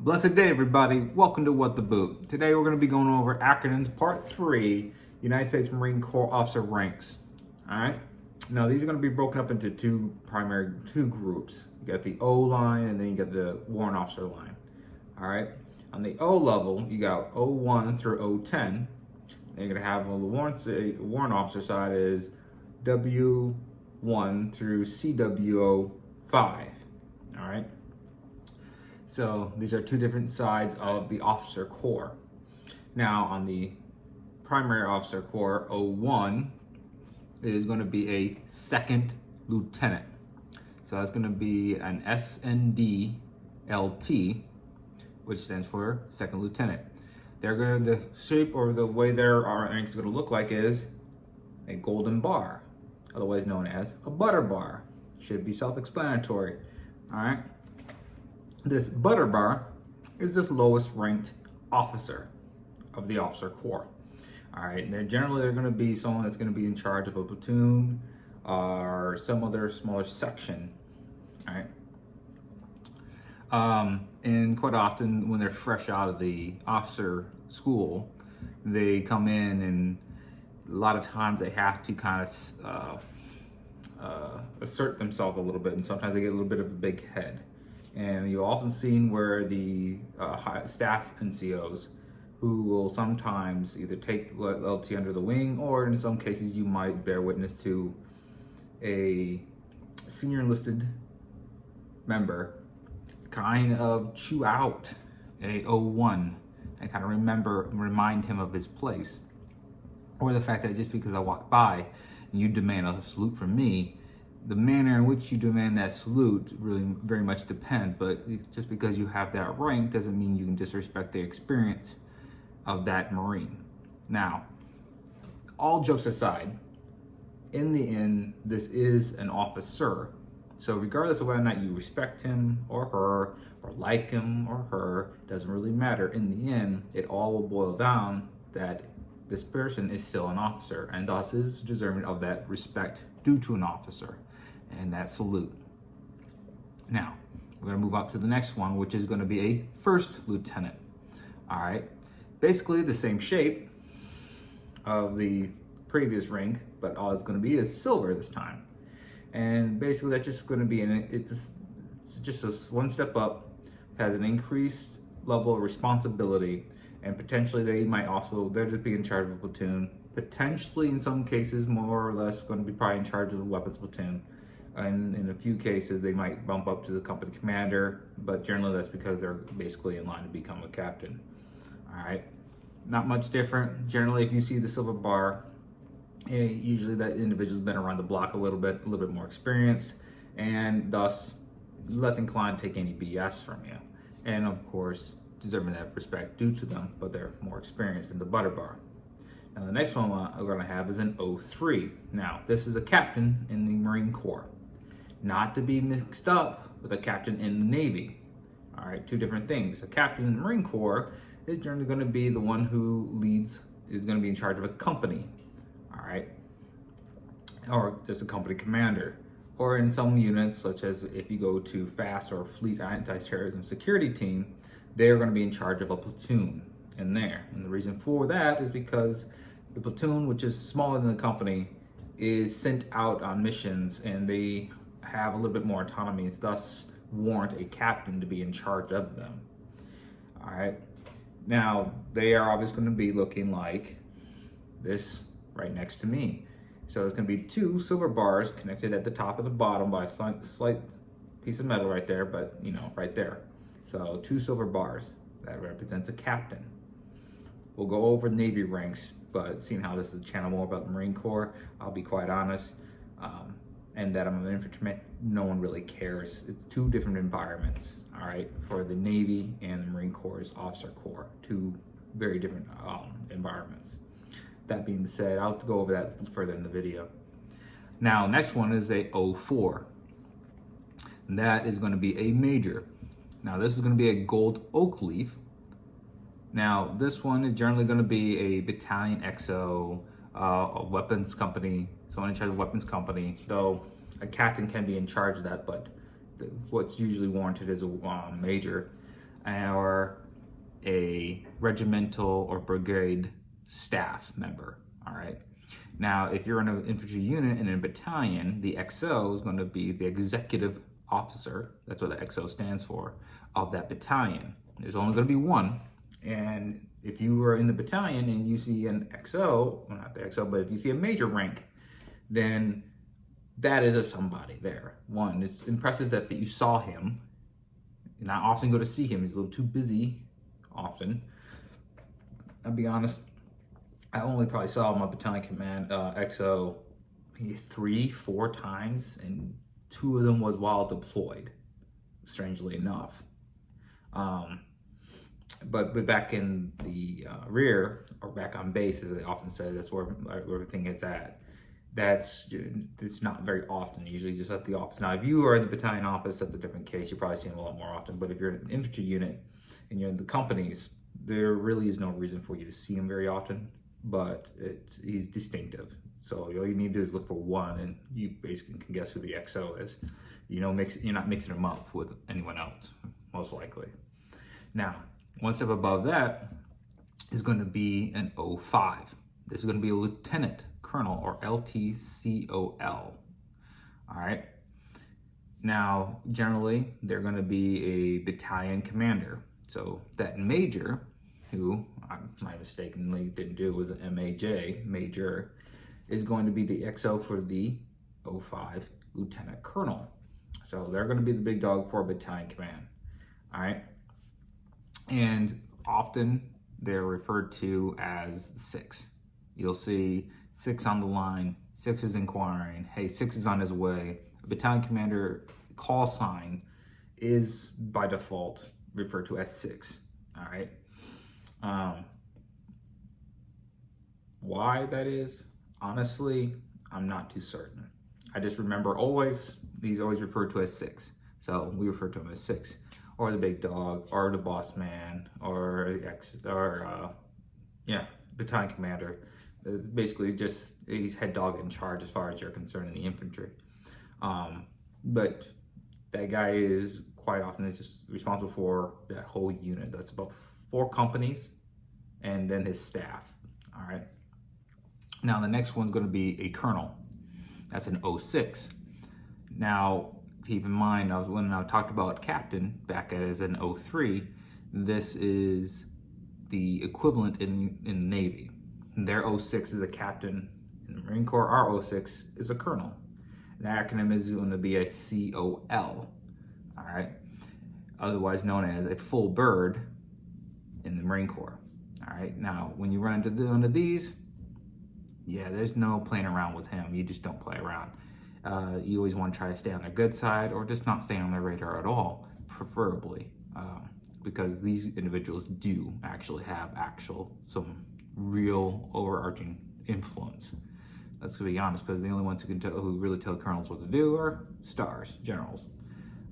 Blessed day, everybody. Welcome to What the Boot. Today we're going to be going over Acronyms Part 3, United States Marine Corps Officer Ranks. All right. Now, these are going to be broken up into two groups. You got the O line and then you got the warrant officer line. All right. On the O level, you got O1 through O10. And you're going to have on the warrant officer side is W1 through CWO5. All right. So these are two different sides of the officer corps. Now on the primary officer corps, O1 is going to be a second lieutenant. So that's going to be an SND LT, which stands for second lieutenant. The shape or the way their ranks is going to look like is a golden bar, otherwise known as a butter bar. Should be self-explanatory. All right. This butter bar is this lowest ranked officer of the officer corps. All right, and they're going to be someone that's going to be in charge of a platoon or some other smaller section. All right. And quite often when they're fresh out of the officer school, they come in and a lot of times they have to kind of assert themselves a little bit, and sometimes they get a little bit of a big head. And you've often seen where the staff NCOs who will sometimes either take LT under the wing, or in some cases you might bear witness to a senior enlisted member kind of chew out a O1 and kind of remind him of his place. Or the fact that just because I walk by and you demand a salute from me, the manner in which you demand that salute really very much depends, but just because you have that rank doesn't mean you can disrespect the experience of that Marine. Now, all jokes aside, in the end, this is an officer. So regardless of whether or not you respect him or her, or like him or her, doesn't really matter. In the end, it all will boil down that this person is still an officer and thus is deserving of that respect due to an officer and that salute. Now, we're going to move up to the next one, which is going to be a first lieutenant. All right. Basically the same shape of the previous rank, but all it's going to be is silver this time. And basically that's just going to be, it's just a one step up, has an increased level of responsibility, and potentially they're just be in charge of a platoon. Potentially in some cases, more or less, going to be probably in charge of the weapons platoon. And in a few cases, they might bump up to the company commander, but generally that's because they're basically in line to become a captain. All right, not much different. Generally, if you see the silver bar, usually that individual's been around the block a little bit more experienced, and thus less inclined to take any BS from you. And of course, deserving that respect due to them, but they're more experienced in the butter bar. Now, the next one we're going to have is an O3. Now, this is a captain in the Marine Corps, not to be mixed up with a captain in the Navy. All right, two different things. A captain in the Marine Corps is generally going to be the one who is going to be in charge of a company. All right, or just a company commander. Or in some units, such as if you go to FAST or Fleet Anti-Terrorism Security Team, they're going to be in charge of a platoon in there. And the reason for that is because the platoon, which is smaller than the company, is sent out on missions and they have a little bit more autonomy, and thus warrant a captain to be in charge of them. All right. Now, they are obviously going to be looking like this right next to me. So there's going to be two silver bars connected at the top and the bottom by a slight piece of metal right there, but right there. So two silver bars, that represents a captain. We'll go over Navy ranks, but seeing how this is a channel more about the Marine Corps, I'll be quite honest, and that I'm an infantryman, no one really cares. It's two different environments, all right, for the Navy and the Marine Corps' officer corps, two very different environments. That being said, I'll go over that further in the video. Now, next one is a O4. And that is going to be a major. Now, this is going to be a gold oak leaf. Now, this one is generally going to be a battalion XO, a weapons company, someone in charge of a weapons company, though a captain can be in charge of that, but what's usually warranted is a major. or a regimental or brigade staff member, all right? Now, if you're in an infantry unit in a battalion, the XO is going to be the executive officer, that's what the XO stands for, of that battalion. There's only going to be one, and if you are in the battalion and you see an XO, well, not the XO, but if you see a major rank, then that is a somebody there. One, it's impressive that you saw him. And I often go to see him. He's a little too busy often. I'll be honest, I only probably saw my battalion command XO maybe 3-4 times, and 2 of them was while deployed, strangely enough. But back in the rear, or back on base, as they often say, that's where everything is at. It's not very often, usually just at the office. Now, if you are in the battalion office, that's a different case. You probably see him a lot more often. But if you're an infantry unit and you're in the companies, there really is no reason for you to see him very often. But he's distinctive. So all you need to do is look for one, and you basically can guess who the XO is. You're not mixing him up with anyone else, most likely. Now, one step above that is going to be an 05. This is going to be a lieutenant colonel, or LTCOL. All right. Now, generally, they're going to be a battalion commander. So that major, who I mistakenly didn't do, was an MAJ, major, is going to be the XO for the 05 lieutenant colonel. So they're going to be the big dog for battalion command. All right. And often they're referred to as 6. You'll see 6 on the line, 6 is inquiring, hey, 6 is on his way. A battalion commander call sign is by default referred to as 6, all right? Why that is, honestly, I'm not too certain. I just remember he's always referred to as 6. So we refer to him as 6, or the big dog, or the boss man, or battalion commander. Basically just, he's head dog in charge as far as you're concerned in the infantry. But that guy is quite often just responsible for that whole unit. That's about 4 companies and then his staff, all right? Now the next one's gonna be a colonel. That's an 06. Now, keep in mind, when I talked about captain back as an 03, this is the equivalent in the Navy. Their 06 is a captain. In the Marine Corps, our 06 is a colonel. The acronym is going to be a COL, all right? Otherwise known as a full bird in the Marine Corps, all right? Now, when you run into one of these, yeah, there's no playing around with him. You just don't play around. You always want to try to stay on their good side, or just not stay on their radar at all, preferably, because these individuals do actually have some real overarching influence. Let's be honest, because the only ones who really tell colonels what to do are stars, generals.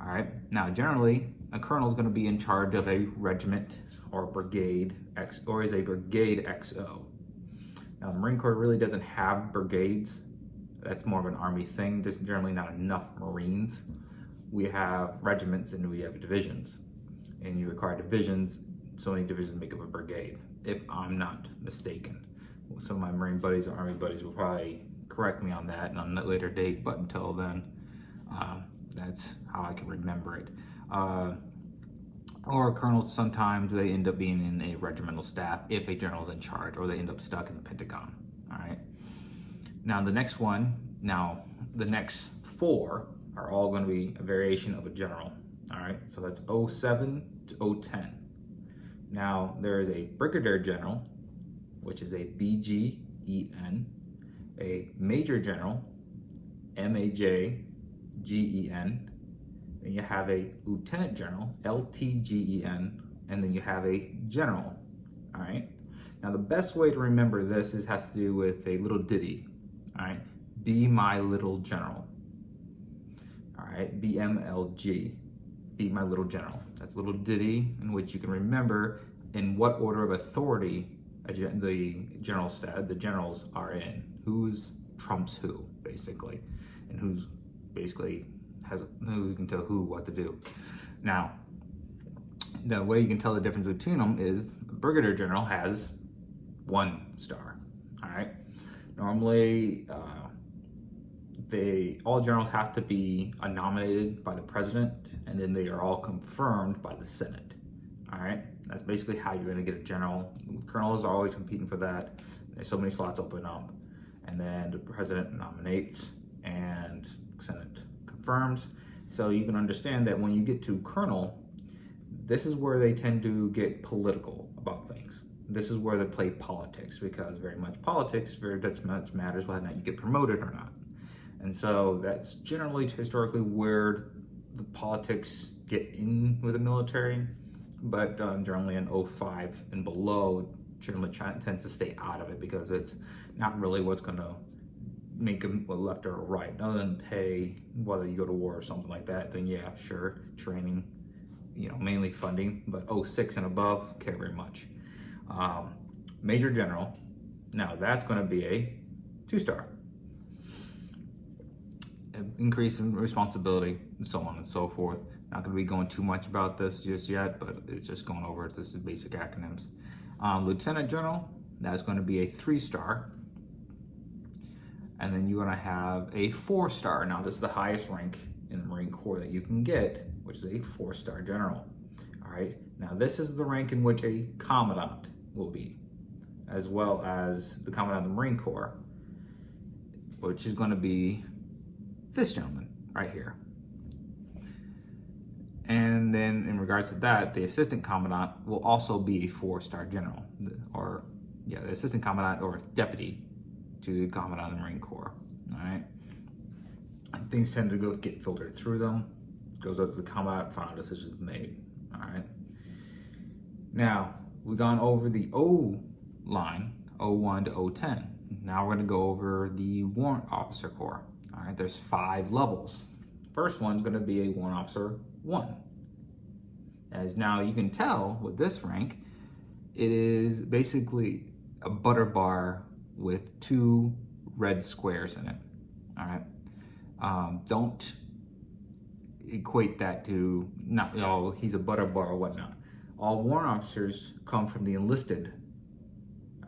All right. Now, generally, a colonel is going to be in charge of a regiment or brigade or is a brigade XO. Now, the Marine Corps really doesn't have brigades. That's more of an Army thing. There's generally not enough Marines. We have regiments and we have divisions, and you require divisions. So many divisions make up a brigade, if I'm not mistaken. Some of my Marine buddies or Army buddies will probably correct me on that and on a later date, but until then, that's how I can remember it. Or colonels, sometimes they end up being in a regimental staff if a general's in charge, or they end up stuck in the Pentagon, all right? Now the next 4 are all gonna be a variation of a general, all right? So that's 07 to 010. Now, there is a brigadier general, which is a BGEN, a major general, MAJGEN, then you have a lieutenant general, LTGEN, and then you have a general, all right? Now, the best way to remember this has to do with a little ditty, all right? Be my little general, all right? BMLG. Be my little general. That's a little ditty in which you can remember in what order of authority the generals are in. Who's trumps who, basically, and who can tell who what to do. Now, The way you can tell the difference between them is the brigadier general has 1 star. All right. Normally, all generals have to be nominated by the president, and then they are all confirmed by the Senate. All right. That's basically how you're going to get a general. Colonels are always competing for that. There's so many slots open up, and then the president nominates and Senate confirms. So you can understand that when you get to colonel, this is where they tend to get political about things. This is where they play politics, because very much matters whether or not you get promoted or not. And so that's generally historically where the politics get in with the military, but generally in 05 and below, generally tends to stay out of it, because it's not really what's going to make them left or right. Other than pay, whether you go to war or something like that, then yeah, sure, training, mainly funding, but 06 and above, care very much. Major general, now that's going to be a 2-star. Increase in responsibility, and so on and so forth. Not going to be going too much about this just yet, but it's just going over it. This is basic acronyms. Lieutenant general, that's going to be a 3-star. And then you're going to have a 4-star. Now, this is the highest rank in the Marine Corps that you can get, which is a 4-star general. All right. Now, this is the rank in which a commandant will be, as well as the commandant of the Marine Corps, which is going to be this gentleman right here. And then in regards to that, the assistant commandant will also be a 4-star general, the assistant commandant or deputy to the commandant of the Marine Corps. All right. And things tend to get filtered through them. It goes up to the commandant, final decisions made. All right. Now, we've gone over the O line, O1 to O10. Now we're going to go over the Warrant Officer Corps. All right, there's 5 levels. First one's going to be a Warrant Officer 1. As now you can tell with this rank, it is basically a butter bar with 2 red squares in it. All right. Don't equate that to he's a butter bar or whatnot. All warrant officers come from the enlisted.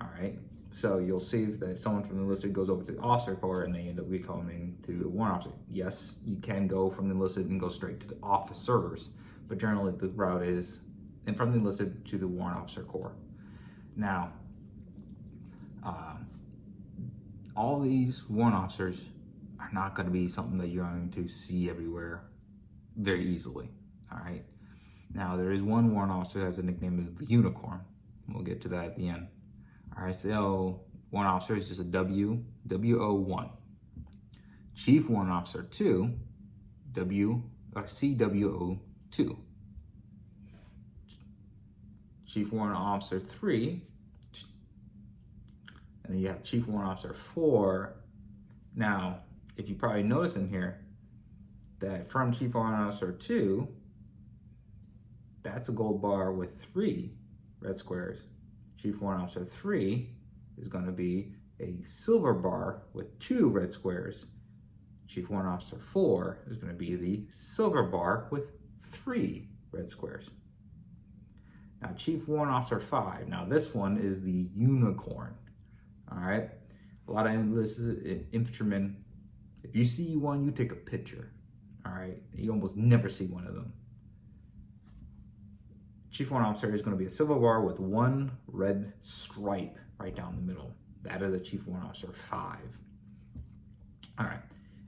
All right. So you'll see that someone from the enlisted goes over to the officer corps and they end up becoming to the warrant officer. Yes, you can go from the enlisted and go straight to the officers, but generally the route is from the enlisted to the warrant officer corps. Now, all these warrant officers are not going to be something that you're going to see everywhere very easily. All right. Now, there is one warrant officer who has a nickname of the Unicorn. We'll get to that at the end. All right, so warrant officer is just a WO1. Chief warrant officer 2, CWO2. Chief warrant officer 3, and then you have chief warrant officer 4. Now, if you probably notice in here that from chief warrant officer 2, that's a gold bar with 3 red squares. Chief Warrant Officer 3 is going to be a silver bar with 2 red squares. Chief Warrant Officer 4 is going to be the silver bar with 3 red squares. Now, Chief Warrant Officer 5. Now, this one is the Unicorn. All right. A lot of enlisted infantrymen, if you see one, you take a picture. All right. You almost never see one of them. Chief Warrant Officer is going to be a silver bar with 1 red stripe right down the middle. That is a Chief Warrant Officer 5. All right.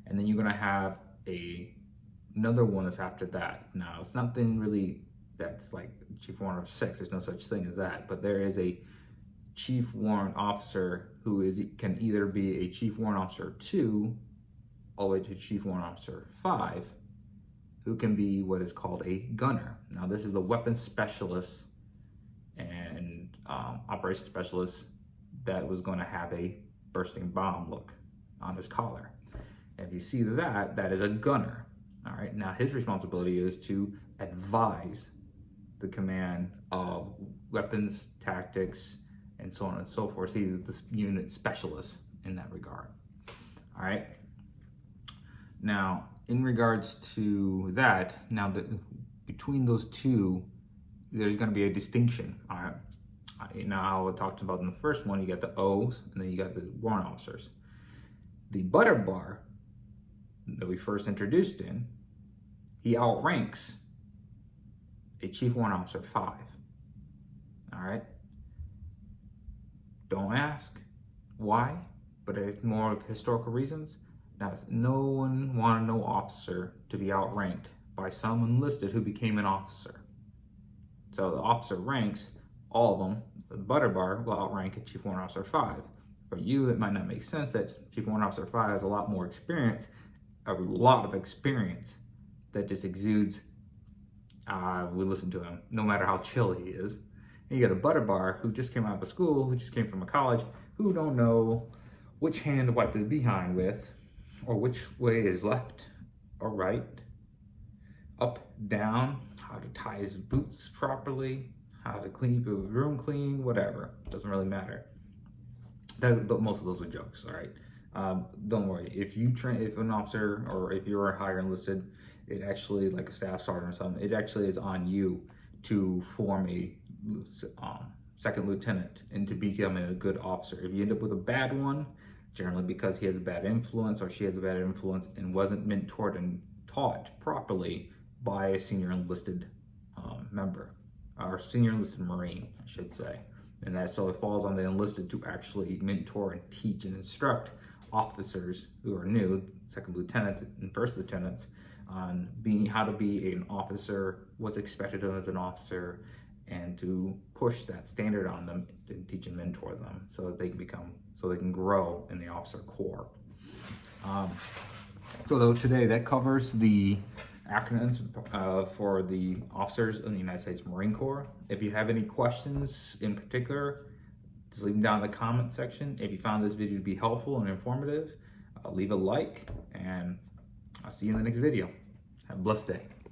And then you're going to have another one that's after that. Now, it's nothing really that's like Chief Warrant Officer 6. There's no such thing as that. But there is a Chief Warrant Officer who can either be a Chief Warrant Officer 2 all the way to Chief Warrant Officer 5, who can be what is called a gunner. Now, this is the weapons specialist and operations specialist that was going to have a bursting bomb look on his collar. If you see that, that is a gunner. All right. Now, his responsibility is to advise the command of weapons, tactics, and so on and so forth. He's the unit specialist in that regard. All right. Now, in regards to that, between those two there's going to be a distinction. All right. Now, I talked about in the first one, you got the O's and then you got the warrant officers. The butter bar that we first introduced in, he outranks a chief warrant officer 5. All right. Don't ask why, but it's more of historical reasons. Now, no one wanted no officer to be outranked by some enlisted who became an officer. So the officer ranks all of them. The butter bar will outrank a chief warrant officer 5. For you, it might not make sense that chief warrant officer 5 has a lot more experience, a lot of experience that just exudes. We listen to him, no matter how chill he is. And you got a butter bar who just came out of school, who just came from a college, who don't know which hand to wipe his behind with, or which way is left or right, up, down, how to tie his boots properly, how to keep his room clean, whatever. Doesn't really matter. But most of those are jokes, all right? Don't worry. If an officer or if you're a higher enlisted, it actually, like a staff sergeant or something, it actually is on you to form a second lieutenant and to become a good officer. If you end up with a bad one, generally because he has a bad influence or she has a bad influence and wasn't mentored and taught properly by a senior enlisted member, or senior enlisted Marine, I should say. And that so it falls on the enlisted to actually mentor and teach and instruct officers who are new, second lieutenants and first lieutenants, on how to be an officer, what's expected of them as an officer, and to push that standard on them and teach and mentor them so that they can grow in the officer corps. So today that covers the acronyms for the officers in the United States Marine Corps. If you have any questions in particular, just leave them down in the comment section. If you found this video to be helpful and informative, leave a like, and I'll see you in the next video. Have a blessed day.